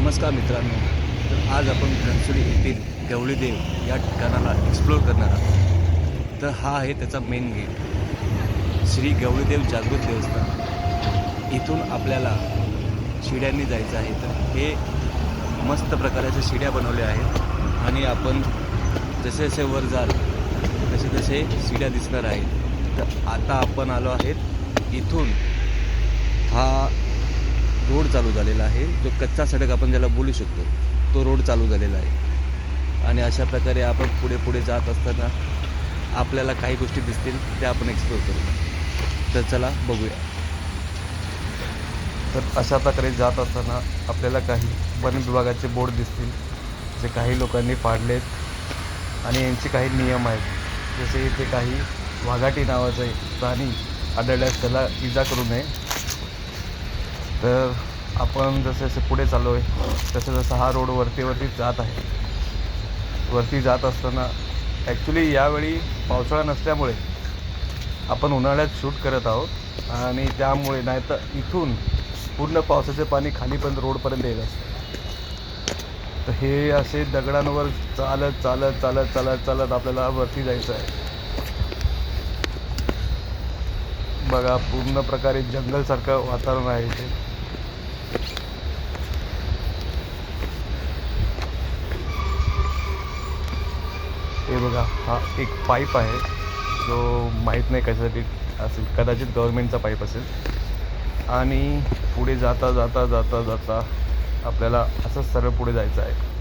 नमस्कार मित्रांनो. तर आज आपण घनसोली येथील गवळीदेव या ठिकाणाला एक्सप्लोअर करणार आहोत. तर हा आहे त्याचा मेन गेट, श्री गवळीदेव जागृत देवस्थान. इथून आपल्याला शिड्यांनी जायचं आहे. तर हे मस्त प्रकारच्या शिड्या बनवल्या आहेत आणि आपण जसे जसे वर जाल तसे तसे शिड्या दिसणार आहेत. तर आता आपण आलो आहेत इथून हा रोड चालू झालेला आहे, जो कच्चा सडक आपण ज्याला बोलू शकतो, तो रोड चालू झालेला आहे. आणि अशा प्रकारे आपण पुढे पुढे जात असताना आपल्याला काही गोष्टी दिसतील, त्या आपण एक्सप्लोर करू. तर चला बघूया. तर अशा प्रकारे जात असताना आपल्याला काही वन विभागाचे बोर्ड दिसतील, जे काही लोकांनी पाडलेत आणि यांचे काही नियम आहेत. जसे इथे काही वाघाटी नावाचे प्राणी आढळल्यास त्याला इजा करू नये. तर आपण जसे जसे पुढे चाललो आहे तसं जसं हा रोड वरती जात आहे. वरती जात असताना ॲक्च्युली यावेळी पावसाळा नसल्यामुळे आपण उन्हाळ्यात शूट करत आहोत आणि त्यामुळे नाही तर इथून पूर्ण पावसाचे पाणी खाली पण रोडपर्यंत येत असतं. तर हे असे दगडांवर चालत चालत चालत चालत चालत आपल्याला वरती जायचं आहे. बघा, पूर्ण प्रकारे जंगलसारखं वातावरण आहे इथे. हे बघा, हा एक पाईप आहे जो माहीत नाही कशासाठी असेल, कदाचित गव्हर्मेंटचा पाईप असेल. आणि पुढे जाता जाता जाता जाता आपल्याला असंच सरळ पुढे जायचं आहे.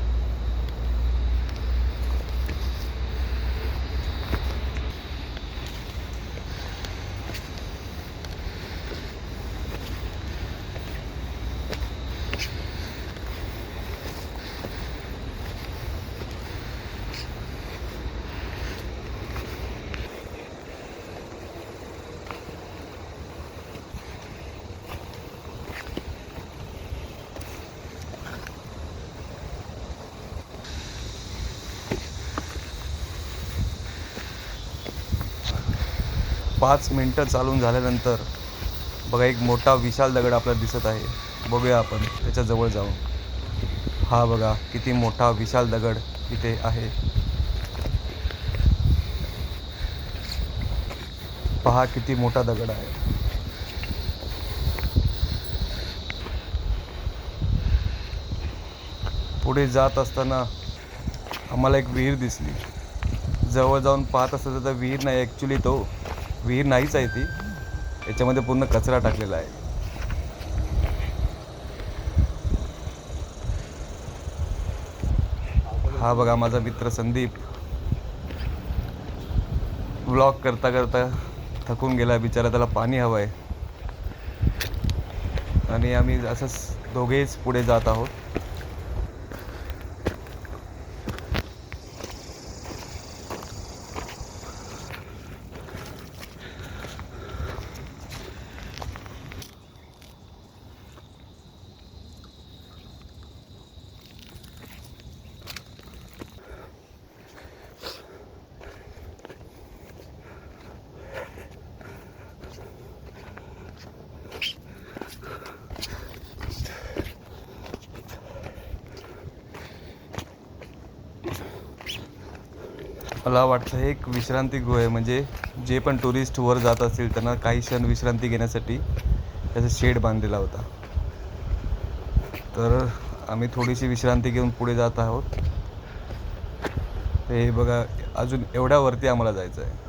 5 मिनटं चालून झाल्यानंतर बघा, एक मोठा विशाल दगड आपल्याला दिसत आहे. बघूया आपण त्याच्याजवळ जाऊन. हा बघा, किती मोठा विशाल दगड इथे आहे. पहा किती मोठा दगड आहे. पुढे जात असताना आम्हाला एक विहीर दिसली. जवळ जाऊन पाहत असता तर विहीर नाही, ॲक्च्युली तो विहीर नाहीच आहे ती. याच्यामध्ये पूर्ण कचरा टाकलेला आहे. हा बघा, माझा मित्र संदीप व्लॉग करता करता थकून गेला बिचारा, त्याला पाणी हवं आहे. आणि आम्ही असंच दोघेच पुढे जात आहोत. मला वाटतं हे एक विश्रांतीगृह आहे, म्हणजे जे पण टुरिस्ट वर जात असतील त्यांना काही क्षण विश्रांती घेण्यासाठी त्याचा शेड बांधलेला होता. तर आम्ही थोडीशी विश्रांती घेऊन पुढे जात आहोत. हे बघा, अजून एवढ्या वरती आम्हाला जायचं आहे.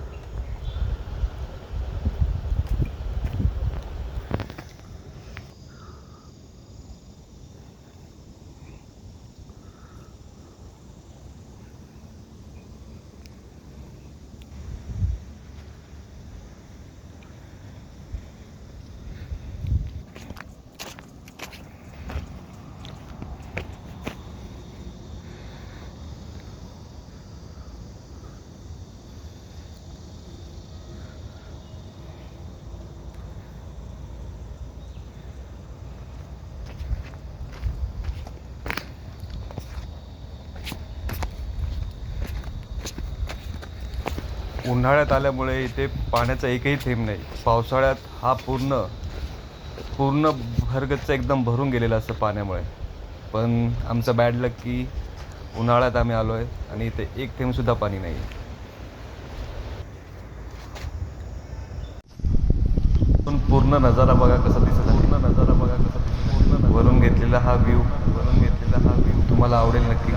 उन्हाळ्यात आल्यामुळे इथे पाण्याचा एकही थेंब नाही. पावसाळ्यात हा पूर्ण भरगच्च एकदम भरून गेलेला असतं पाण्यामुळे. पण आमचं बॅड लक की उन्हाळ्यात आम्ही आलो आहे आणि इथे एक थेंबसुद्धा पाणी नाही आहे. पण पूर्ण नजारा बघा कसा दिसत आहे. पूर्ण नजारा बघा कसा दिसत आहे. वरून घेतलेला हा व्ह्यू तुम्हाला आवडेल नक्की.